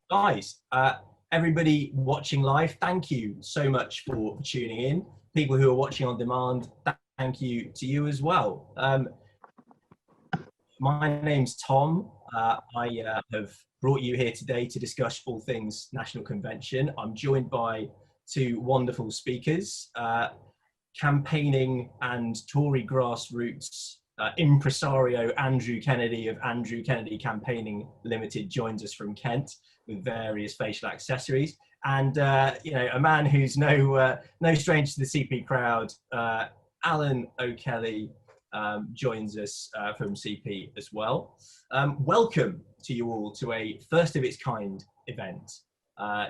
Guys, everybody watching live, thank you so much for tuning in. People who are watching on demand, thank you to you as well. My name's Tom. I have brought you here today to discuss all things National Convention. I'm joined by two wonderful speakers. Campaigning and Tory grassroots impresario Andrew Kennedy of Andrew Kennedy Campaigning Limited joins us from Kent with various facial accessories, and a man who's no stranger to the CP crowd, Alan O'Kelly, joins us from CP as well. Welcome to you all to a first of its kind event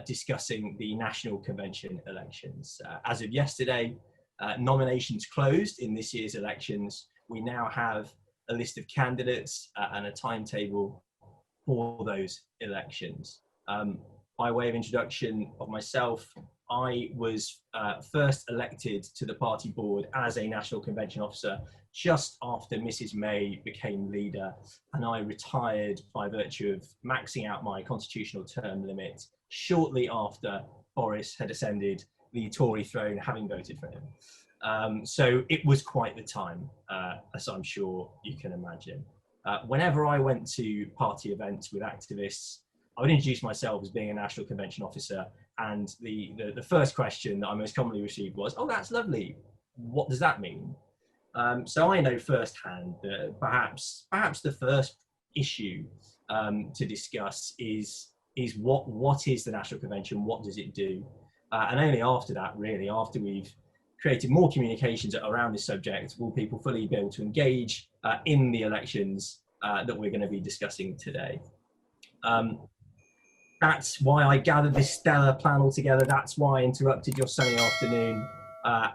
discussing the National Convention elections. As of yesterday, nominations closed in this year's elections. We now have a list of candidates and a timetable for those elections. By way of introduction of myself, I was first elected to the party board as a National Convention officer just after Mrs. May became leader, and I retired by virtue of maxing out my constitutional term limit shortly after Boris had ascended the Tory throne, having voted for him. So it was quite the time, as I'm sure you can imagine. Whenever I went to party events with activists, I would introduce myself as being a National Convention officer, and the first question that I most commonly received was, "Oh, that's lovely. What does that mean?" So I know firsthand that perhaps the first issue to discuss is what is the National Convention? What does it do? And only after that, really, after we've created more communications around this subject, will people fully be able to engage in the elections that we're going to be discussing today. That's why I gathered this stellar panel together. That's why I interrupted your sunny afternoon.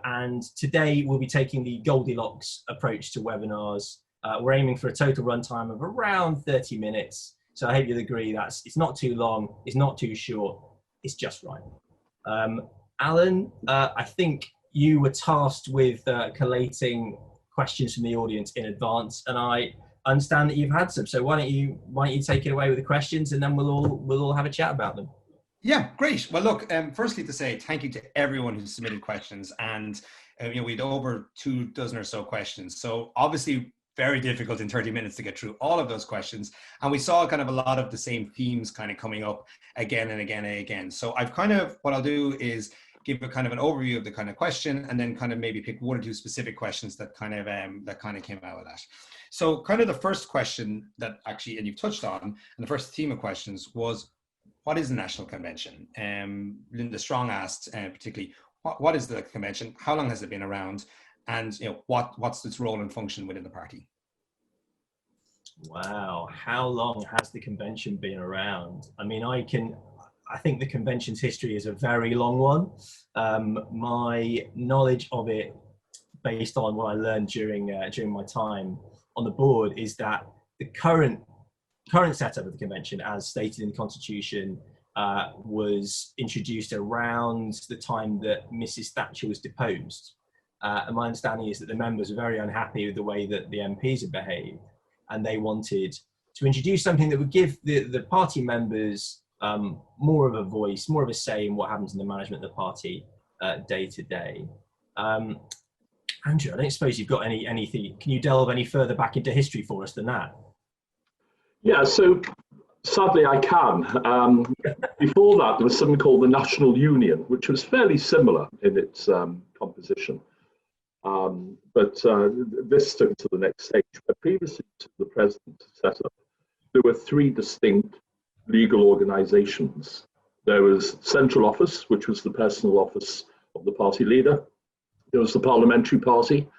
And today we'll be taking the Goldilocks approach to webinars. We're aiming for a total runtime of around 30 minutes. So I hope you'll agree it's not too long, it's not too short, it's just right. Alan, I think you were tasked with collating questions from the audience in advance, and I understand that you've had some. So why don't you take it away with the questions, and then we'll all have a chat about them. Yeah, great. Well, look, firstly to say thank you to everyone who submitted questions, and we had over 24 or so questions. So obviously very difficult in 30 minutes to get through all of those questions. And we saw kind of a lot of the same themes kind of coming up again and again and again. So what I'll do is give a kind of an overview of the kind of question, and then kind of maybe pick one or two specific questions that kind of came out of that. So kind of the first question that actually, and you've touched on, and the first theme of questions was, what is the National Convention? Linda Strong asked particularly, what is the convention? How long has it been around? And what's its role and function within the party? Wow, how long has the convention been around? I mean, I think the convention's history is a very long one. My knowledge of it, based on what I learned during my time on the board, is that the current setup of the convention, as stated in the Constitution, was introduced around the time that Mrs. Thatcher was deposed. And my understanding is that the members were very unhappy with the way that the MPs had behaved, and they wanted to introduce something that would give the party members more of a voice, more of a say in what happens in the management of the party day to day. Andrew, I don't suppose you've got anything. Can you delve any further back into history for us than that? Yeah, so sadly I can. Before that, there was something called the National Union, which was fairly similar in its composition. But this took it to the next stage. But previously to the present setup, there were three distinct legal organisations. There was Central Office, which was the personal office of the party leader. There was the Parliamentary Party,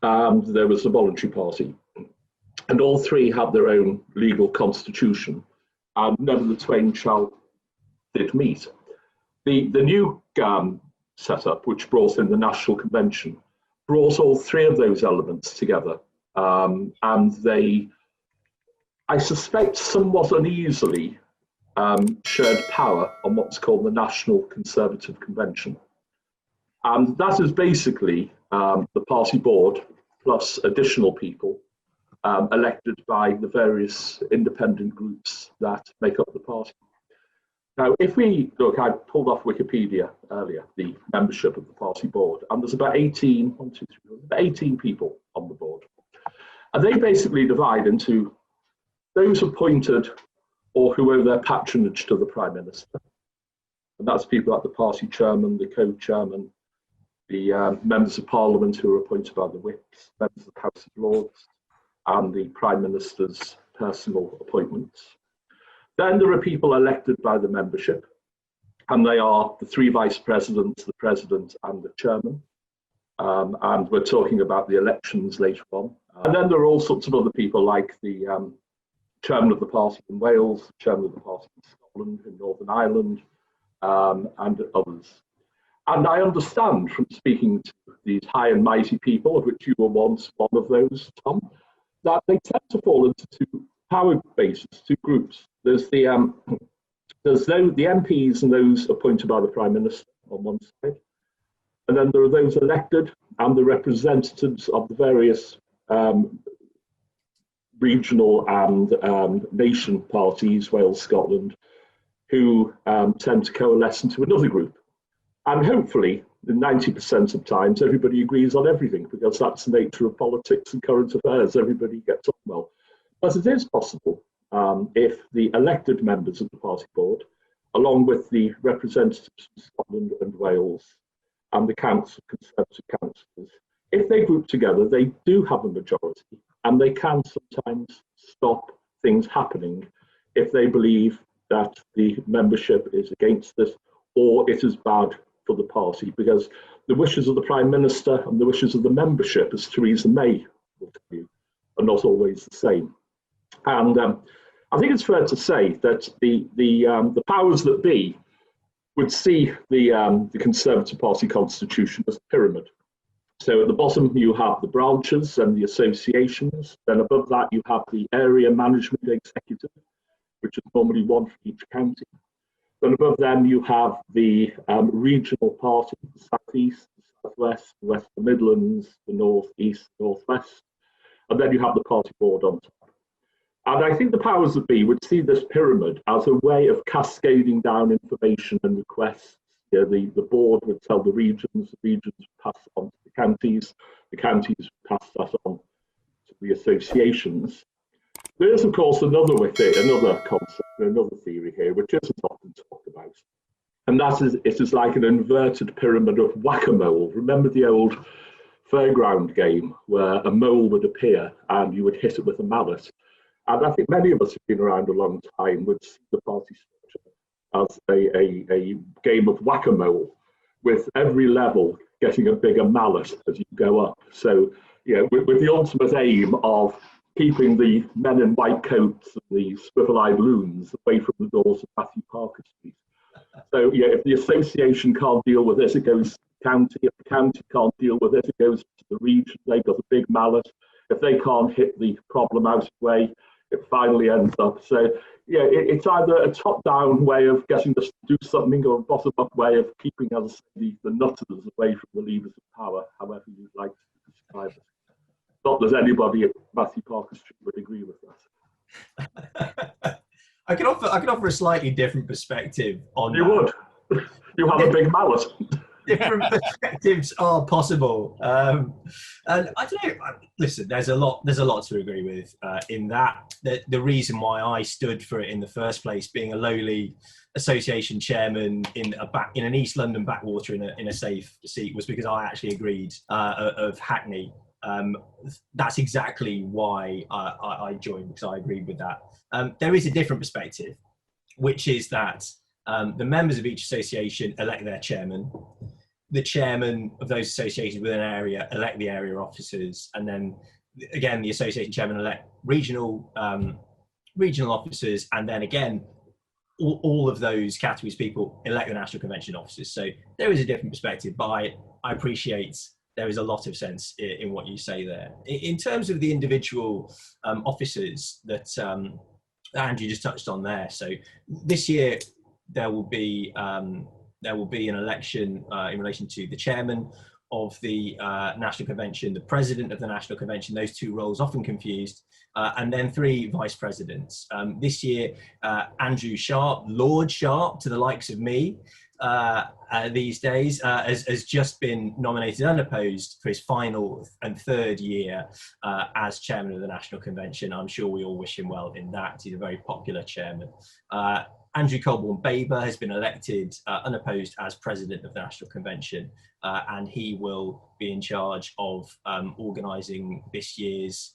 and there was the Voluntary Party. And all three had their own legal constitution, and none of the twain did meet. The new setup, which brought in the National Convention, brought all three of those elements together, and they, I suspect, somewhat uneasily shared power on what's called the National Conservative Convention. And that is basically the party board plus additional people elected by the various independent groups that make up the party. Now, if we look, I pulled off Wikipedia earlier, the membership of the party board, and there's about 18 people on the board. And they basically divide into those appointed or who owe their patronage to the Prime Minister. And that's people like the party chairman, the co-chairman, the members of Parliament who are appointed by the whips, members of the House of Lords, and the Prime Minister's personal appointments. Then there are people elected by the membership, and they are the three vice presidents, the president, and the chairman. And we're talking about the elections later on. And then there are all sorts of other people like the chairman of the party in Wales, the chairman of the party in Scotland, in Northern Ireland, and others. And I understand from speaking to these high and mighty people, of which you were once one of those, Tom, that they tend to fall into two power bases, two groups. There's the MPs and those appointed by the Prime Minister on one side, and then there are those elected and the representatives of the various regional and nation parties, Wales, Scotland, who tend to coalesce into another group. And hopefully, in 90% of times, everybody agrees on everything, because that's the nature of politics and current affairs. Everybody gets on well. But it is possible if the elected members of the party board, along with the representatives from Scotland and Wales and the council, Conservative councillors, if they group together, they do have a majority, and they can sometimes stop things happening if they believe that the membership is against this or it is bad for the party, because the wishes of the Prime Minister and the wishes of the membership, as Theresa May will tell you, are not always the same. And I think it's fair to say that the powers that be would see the Conservative Party constitution as a pyramid. So at the bottom you have the branches and the associations, then above that you have the area management executive, which is normally one for each county. Then above them you have the regional party, the South East, the South West, the West of the Midlands, the North East, North West, and then you have the party board on top. And I think the powers that be would see this pyramid as a way of cascading down information and requests. You know, the board would tell the regions would pass on to the counties would pass that on to the associations. There is, of course, another concept, another theory here, which isn't often talked about. And that is, it is like an inverted pyramid of whack-a-mole. Remember the old fairground game where a mole would appear and you would hit it with a mallet? And I think many of us who've been around a long time would see the party structure as a game of whack-a-mole, with every level getting a bigger mallet as you go up. So, with the ultimate aim of keeping the men in white coats and the swivel-eyed loons away from the doors of Matthew Parker Street. So, if the association can't deal with this, it goes to the county. If the county can't deal with it, it goes to the region. They've got a big mallet. If they can't hit the problem out of the way, it finally ends up. So, it's either a top-down way of getting us to do something or a bottom-up way of keeping, as I say, the nutters away from the levers of power, however you'd like to describe it. Not that anybody at Matthew Parker Street would agree with that. I could offer a slightly different perspective on You that. would. You have a big mallet. Different perspectives are possible, and I don't know. Listen, there's a lot to agree with in that. The reason why I stood for it in the first place, being a lowly association chairman in an East London backwater in a safe seat, was because I actually agreed of Hackney. That's exactly why I joined, because I agreed with that. There is a different perspective, which is that the members of each association elect their chairman. The chairman of those associations within an area elect the area officers, and then again the association chairman elect regional officers, and then again all of those categories of people elect the National Convention officers. So there is a different perspective, but I appreciate there is a lot of sense in what you say there. In terms of the individual officers that Andrew just touched on there, so this year there will be an election in relation to the chairman. of the National Convention, the President of the National Convention, those two roles often confused, and then 3 Vice Presidents. This year, Andrew Sharp, Lord Sharp to the likes of me, these days, has just been nominated unopposed for his final and 3rd year as chairman of the National Convention. I'm sure we all wish him well in that. He's a very popular chairman. Andrew Colborne-Baber has been elected unopposed as president of the National Convention, and he will be in charge of organising this year's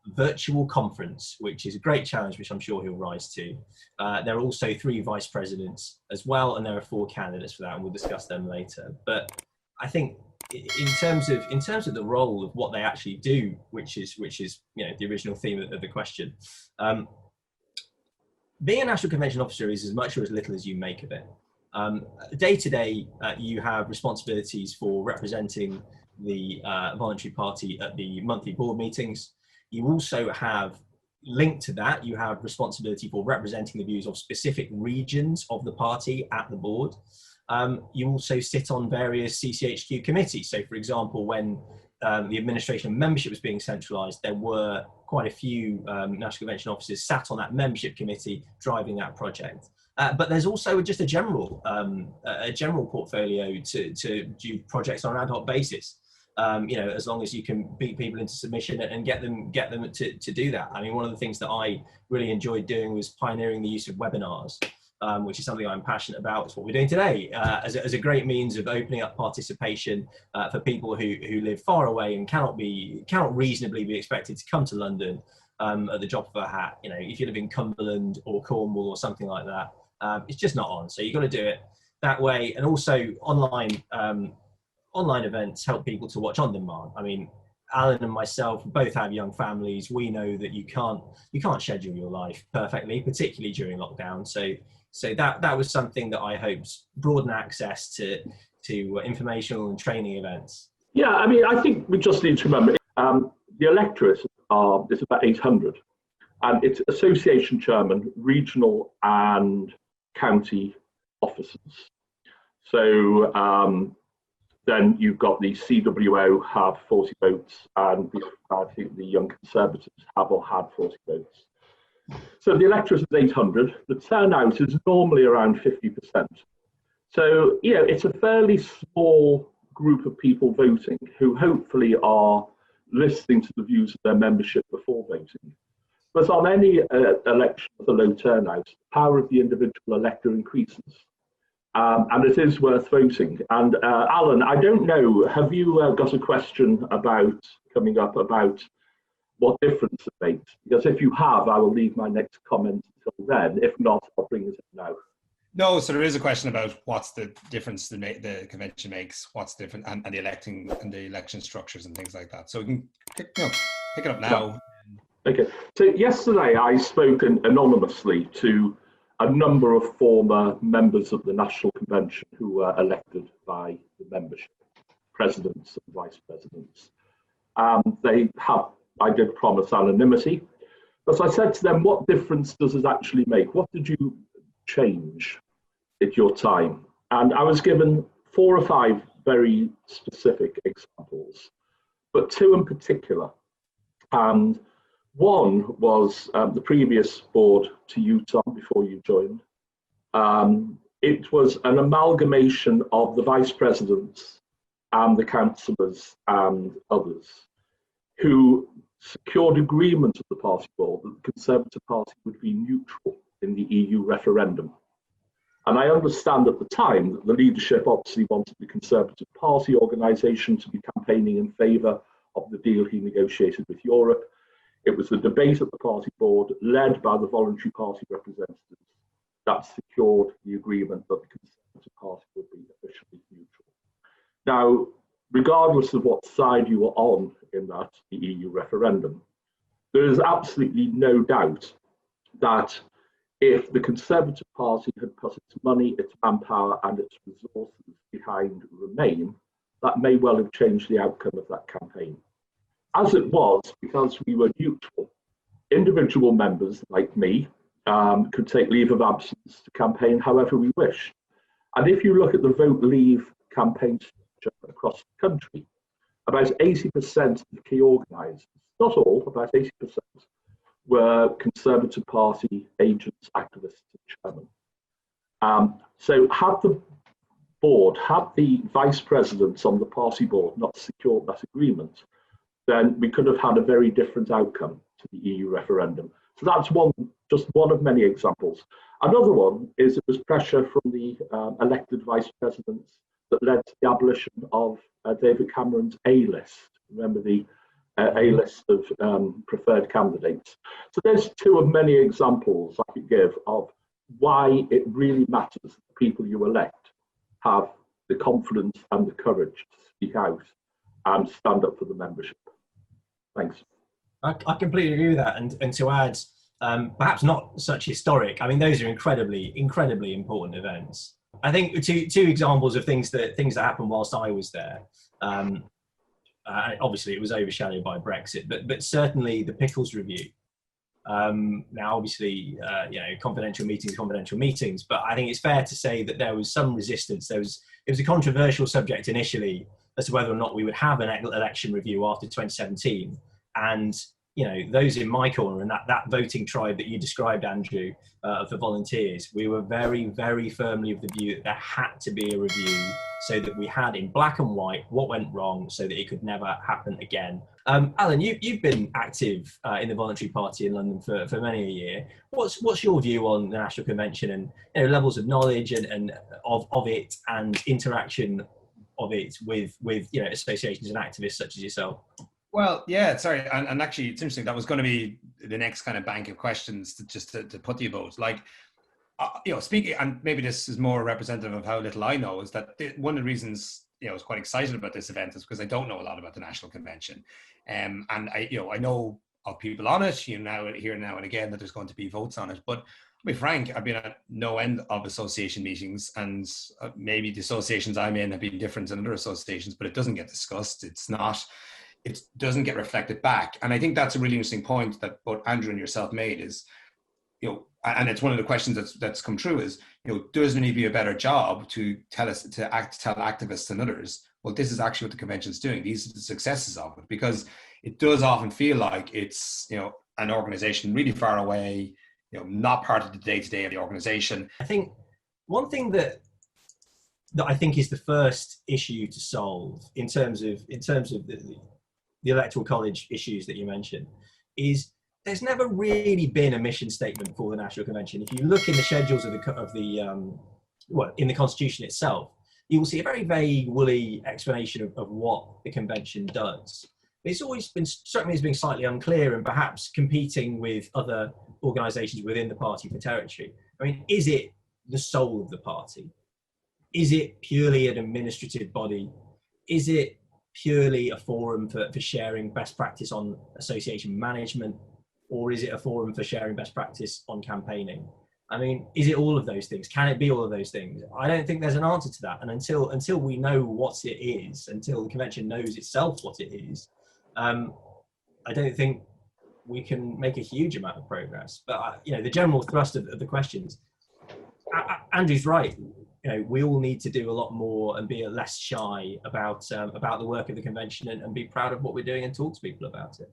virtual conference, which is a great challenge, which I'm sure he'll rise to. There are also 3 vice presidents as well, and there are 4 candidates for that, and we'll discuss them later. But I think in terms of the role of what they actually do, which is the original theme of the question, being a National Convention officer is as much or as little as you make of it. Day to day, you have responsibilities for representing the voluntary party at the monthly board meetings. You also have, linked to that, you have responsibility for representing the views of specific regions of the party at the board. You also sit on various CCHQ committees. So, for example, when the administration of membership was being centralised, there were quite a few National Convention officers sat on that membership committee driving that project. But there's also just a general portfolio to do projects on an ad hoc basis. As long as you can beat people into submission and get them to do that. I mean, one of the things that I really enjoyed doing was pioneering the use of webinars, which is something I'm passionate about. It's what we're doing today as a great means of opening up participation for people who live far away and cannot reasonably be expected to come to London at the drop of a hat. If you live in Cumberland or Cornwall or something like that, it's just not on. So you've got to do it that way. And also online events help people to watch on demand. I mean, Alan and myself both have young families. We know that you can't schedule your life perfectly, particularly during lockdown. So that was something that I hoped broaden access to informational and training events. Yeah, I mean, I think we just need to remember the electorate is about 800, and it's association chairman, regional and county officers. So then you've got the CWO have 40 votes, and I think the Young Conservatives have or had 40 votes. So the electorate is 800. The turnout is normally around 50%. So, it's a fairly small group of people voting who hopefully are listening to the views of their membership before voting. But on any election with a low turnout, the power of the individual elector increases. And it is worth voting. And Alan, I don't know, have you got a question coming up about what difference it makes? Because if you have, I will leave my next comment until then. If not, I'll bring it up now. No, so there is a question about what's the difference the convention makes, what's different, and the electing and the election structures and things like that. So we can pick it up now. Okay. So yesterday I spoke anonymously to a number of former members of the National Convention who were elected by the membership, presidents and vice presidents. I did promise anonymity, but I said to them, what difference does it actually make? What did you change at your time? And I was given 4 or 5 very specific examples, but 2 in particular. And one was the previous board to you, Tom, before you joined. It was an amalgamation of the vice presidents and the councillors and others who secured agreement of the party board that the Conservative Party would be neutral in the EU referendum. And I understand at the time that the leadership obviously wanted the Conservative Party organisation to be campaigning in favour of the deal he negotiated with Europe. It was the debate at the party board, led by the voluntary party representatives, that secured the agreement that the Conservative Party would be officially neutral. Now, regardless of what side you were on in that, the EU referendum, there is absolutely no doubt that if the Conservative Party had put its money, its manpower and its resources behind Remain, that may well have changed the outcome of that campaign. As it was, because we were neutral, individual members like me could take leave of absence to campaign however we wished. And if you look at the Vote Leave campaign across the country, about 80% of the key organisers, not all, about 80%, were Conservative Party agents, activists, and chairmen. So had the board, had the vice presidents on the party board not secured that agreement, then we could have had a very different outcome to the EU referendum. So that's just one of many examples. Another one is it was pressure from the elected vice presidents that led to the abolition of David Cameron's A-list. Remember the A-list of preferred candidates. So there's two of many examples I could give of why it really matters that the people you elect have the confidence and the courage to speak out and stand up for the membership. Thanks. I completely agree with that. And to add, perhaps not such historic, I mean, those are incredibly important events. I think two examples of things that happened whilst I was there. Obviously, it was overshadowed by Brexit, but certainly the Pickles Review. Now, obviously, confidential meetings, but I think it's fair to say that there was some resistance. It was a controversial subject initially as to whether or not we would have an election review after 2017. And those in my corner and that voting tribe that you described, Andrew, for volunteers, we were very, very firmly of the view that there had to be a review so that we had in black and white what went wrong so that it could never happen again. Alan, you've been active in the Voluntary Party in London for many a year. What's your view on the National Convention and levels of knowledge and of it and interaction of it with associations and activists such as yourself? Well, yeah, sorry, and actually, it's interesting. That was going to be the next kind of bank of questions to put to you both. Like, speaking, and maybe this is more representative of how little I know, is that one of the reasons I was quite excited about this event is because I don't know a lot about the National Convention, and I know of people on it, now and again that there's going to be votes on it. But to be frank, I've been at no end of association meetings, and maybe the associations I'm in have been different than other associations, but it doesn't get discussed. It doesn't get reflected back. And I think that's a really interesting point that both Andrew and yourself made is, and it's one of the questions that's come true is, does there need to be a better job to tell activists and others, well, this is actually what the convention's doing. These are the successes of it, because it does often feel like it's, an organization really far away, not part of the day-to-day of the organization. I think one thing that I think is the first issue to solve in terms of the electoral college issues that you mentioned is there's never really been a mission statement for the National Convention. If you look in the schedules in the Constitution itself, you will see a very vague, woolly explanation of what the convention does. It's always been struck me as being slightly unclear and perhaps competing with other organisations within the party for territory. I mean, is it the soul of the party? Is it purely an administrative body? Is it purely a forum for sharing best practice on association management, or is it a forum for sharing best practice on campaigning? I mean, is it all of those things? Can it be all of those things? I don't think there's an answer to that. And until we know what it is, until the convention knows itself what it is, I don't think we can make a huge amount of progress. But the general thrust of the questions, Andrew's right. We all need to do a lot more and be less shy about the work of the convention and be proud of what we're doing and talk to people about it.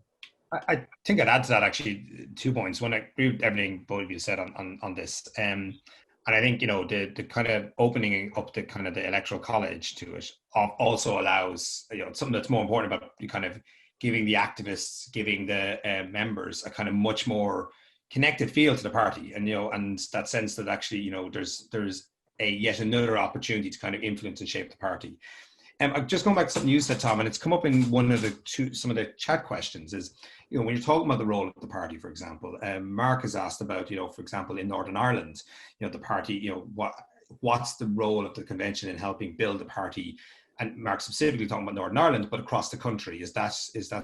I think I'd add to that actually 2 points. One, I agree with everything both of you said on this. And I think, the kind of opening up the kind of the electoral college to it also allows, something that's more important about kind of giving the activists, giving the members a kind of much more connected feel to the party. And, and that sense that actually, there's a yet another opportunity to kind of influence and shape the party. Just going back to something you said, Tom, and it's come up in some of the chat questions is, when you're talking about the role of the party, for example, Mark has asked about, for example, in Northern Ireland, the party, what's the role of the convention in helping build the party? And Mark specifically talking about Northern Ireland, but across the country, is that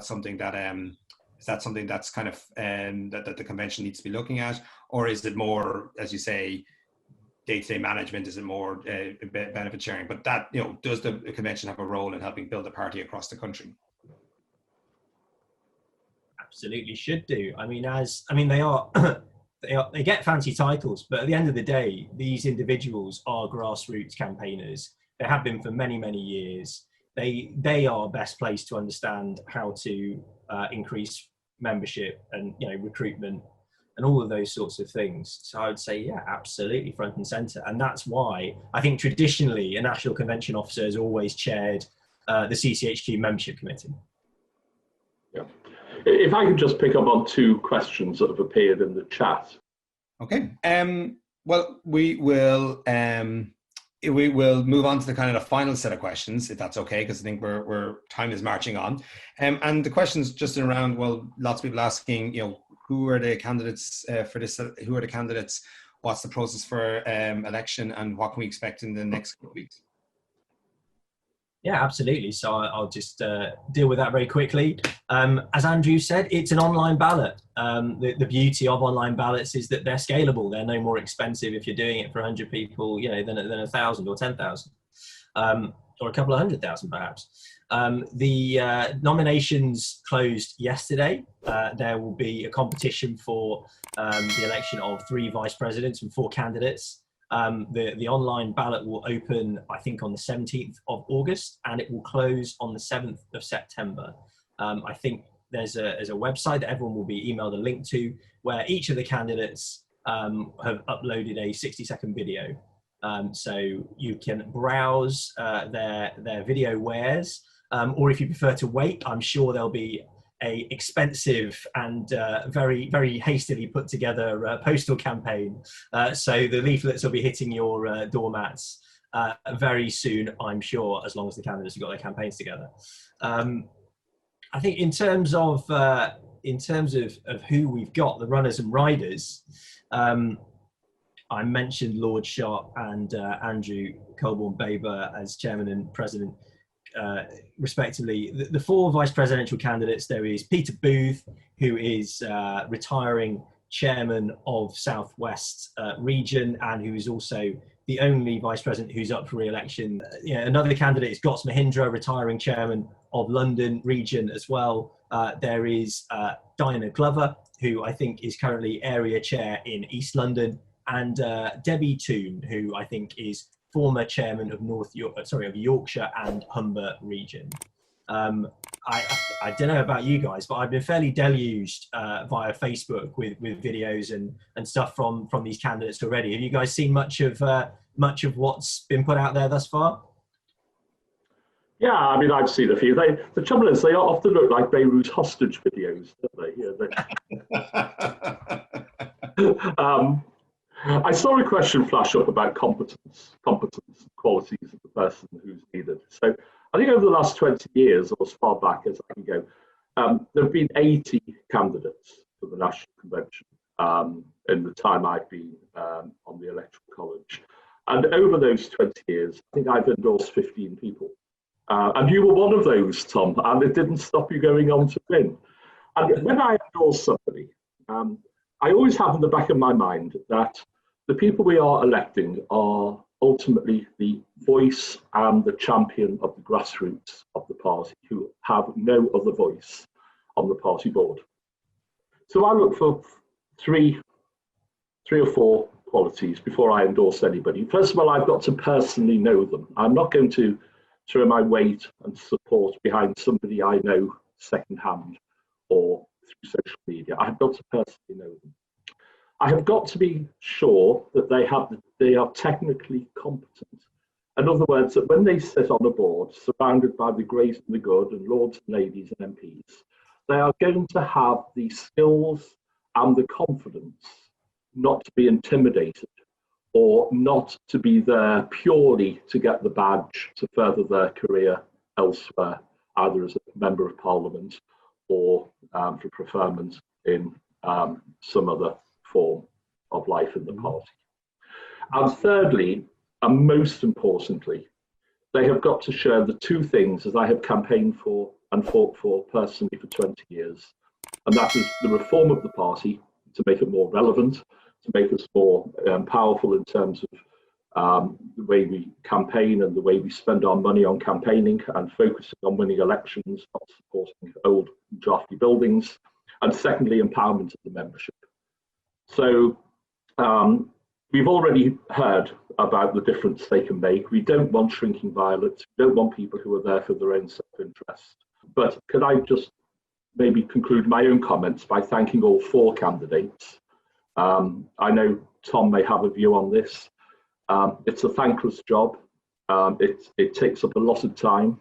something that's kind of that the convention needs to be looking at, or is it more, as you say, day-to-day management? Is it more benefit sharing? But that, does the convention have a role in helping build a party across the country? Absolutely should do. I mean, they get fancy titles, but at the end of the day, these individuals are grassroots campaigners. They have been for many, many years. they are best placed to understand how to increase membership and recruitment and all of those sorts of things. So I would say, yeah, absolutely front and centre. And that's why I think traditionally a National Convention officer has always chaired the CCHQ membership committee. Yeah. If I could just pick up on two questions that have appeared in the chat. Okay. Well, we will move on to the kind of the final set of questions, if that's okay, because I think we're time is marching on. And the questions just around, well, lots of people asking, who are the candidates for this? Who are the candidates? What's the process for election, and what can we expect in the next couple of weeks? Yeah, absolutely. So I'll just deal with that very quickly. As Andrew said, it's an online ballot. The beauty of online ballots is that they're scalable. They're no more expensive if you're doing it for 100 people, than 1,000 or 10,000, or a couple of 100,000 perhaps. The nominations closed yesterday. There will be a competition for the election of 3 vice presidents and 4 candidates. The online ballot will open, I think, on the 17th of August, and it will close on the 7th of September. I think there's a website that everyone will be emailed a link to, where each of the candidates have uploaded a 60-second video. So you can browse their video wares, or if you prefer to wait, I'm sure there'll be a expensive and very, very hastily put together postal campaign. So the leaflets will be hitting your doormats very soon, I'm sure, as long as the candidates have got their campaigns together. I think in terms of who we've got, the runners and riders, I mentioned Lord Sharp and Andrew Colborne-Baber as chairman and president, respectively. The 4 vice presidential candidates, there is Peter Booth, who is retiring chairman of Southwest region, and who is also the only vice president who's up for re-election. Another candidate is Gotts Mahindra, retiring chairman of London region as well. There is Diana Glover, who I think is currently area chair in East London, and Debbie Toone, who I think is former chairman of Yorkshire and Humber region. I don't know about you guys, but I've been fairly deluged via Facebook with videos and stuff from these candidates already. Have you guys seen much of what's been put out there thus far? Yeah, I mean, I've seen a few. The trouble is, they often look like Beirut hostage videos, don't they? I saw a question flash up about competence, qualities of the person who's needed. So I think over the last 20 years, or as far back as I can go, there have been 80 candidates for the National Convention in the time I've been on the Electoral College. And over those 20 years, I think I've endorsed 15 people. And you were one of those, Tom, and it didn't stop you going on to win. And when I endorse somebody, I always have in the back of my mind that the people we are electing are ultimately the voice and the champion of the grassroots of the party, who have no other voice on the party board. So I look for three or four qualities before I endorse anybody. First of all, I've got to personally know them. I'm not going to throw my weight and support behind somebody I know secondhand or through social media. I've got to personally know them. I have got to be sure that they are technically competent. In other words, that when they sit on a board surrounded by the great and the good and lords and ladies and MPs, they are going to have the skills and the confidence not to be intimidated or not to be there purely to get the badge to further their career elsewhere, either as a member of parliament or for preferment in some other form of life in the party. And thirdly, and most importantly, they have got to share the two things that I have campaigned for and fought for personally for 20 years. And that is the reform of the party to make it more relevant, to make us more powerful in terms of the way we campaign and the way we spend our money on campaigning and focusing on winning elections, not supporting old drafty buildings. And secondly, empowerment of the membership. So we've already heard about the difference they can make. We don't want shrinking violets. We don't want people who are there for their own self-interest. But could I just maybe conclude my own comments by thanking all 4 candidates? I know Tom may have a view on this. It's a thankless job. It takes up a lot of time,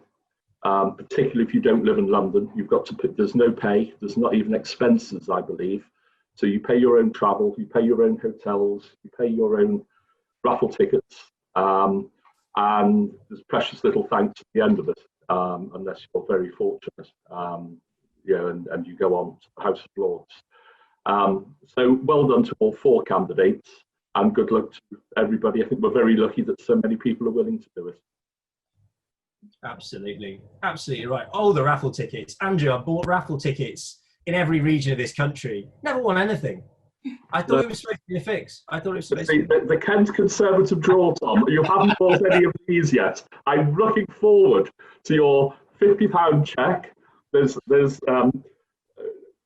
particularly if you don't live in London. You've got to put, there's no pay, there's not even expenses, I believe. So you pay your own travel, you pay your own hotels, you pay your own raffle tickets, and there's precious little thanks at the end of it, unless you're very fortunate, and you go on to the House of Lords. So well done to all 4 candidates, and good luck to everybody. I think we're very lucky that so many people are willing to do it. Absolutely, absolutely right. Oh, the raffle tickets. Andrew, I bought raffle tickets in every region of this country. Never won anything. I thought it was supposed to be a fix. I thought it was supposed to be. The Kent Conservative draw, Tom, you haven't bought any of these yet. I'm looking forward to your £50 cheque. There's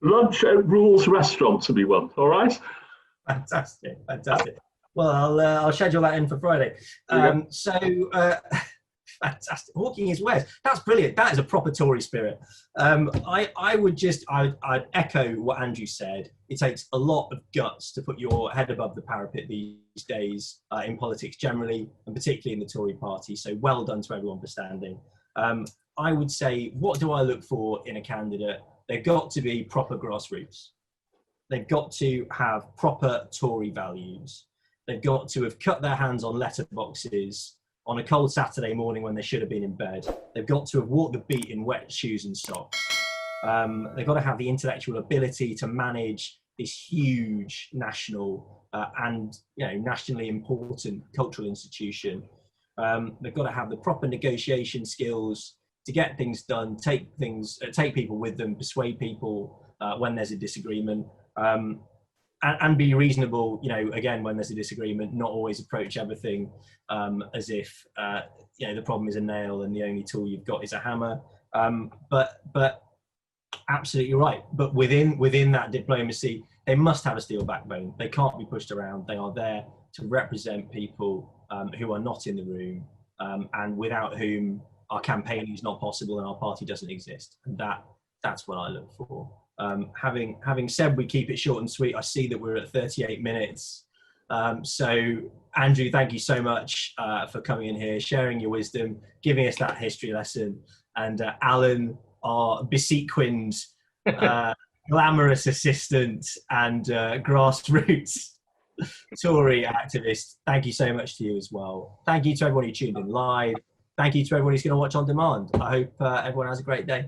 lunch at Rules Restaurant to be won, all right? Fantastic, fantastic. Well, I'll schedule that in for Friday. Fantastic. Hawking is West. That's brilliant. That is a proper Tory spirit. I'd echo what Andrew said. It takes a lot of guts to put your head above the parapet these days in politics generally, and particularly in the Tory party. So well done to everyone for standing. I would say, what do I look for in a candidate? They've got to be proper grassroots. They've got to have proper Tory values. They've got to have cut their hands on letterboxes on a cold Saturday morning when they should have been in bed. They've got to have walked the beat in wet shoes and socks. They've got to have the intellectual ability to manage this huge national and nationally important cultural institution. They've got to have the proper negotiation skills to get things done, take people with them, persuade people when there's a disagreement. And be reasonable, again, when there's a disagreement, not always approach everything as if, the problem is a nail and the only tool you've got is a hammer. But absolutely right. But within that diplomacy, they must have a steel backbone. They can't be pushed around. They are there to represent people who are not in the room and without whom our campaigning is not possible and our party doesn't exist. And that's what I look for. Having said we keep it short and sweet, I see that we're at 38 minutes. So Andrew, thank you so much for coming in here, sharing your wisdom, giving us that history lesson. And Alan, our besequined, glamorous assistant and grassroots Tory activist, thank you so much to you as well. Thank you to everyone who tuned in live. Thank you to everyone who's going to watch on demand. I hope everyone has a great day.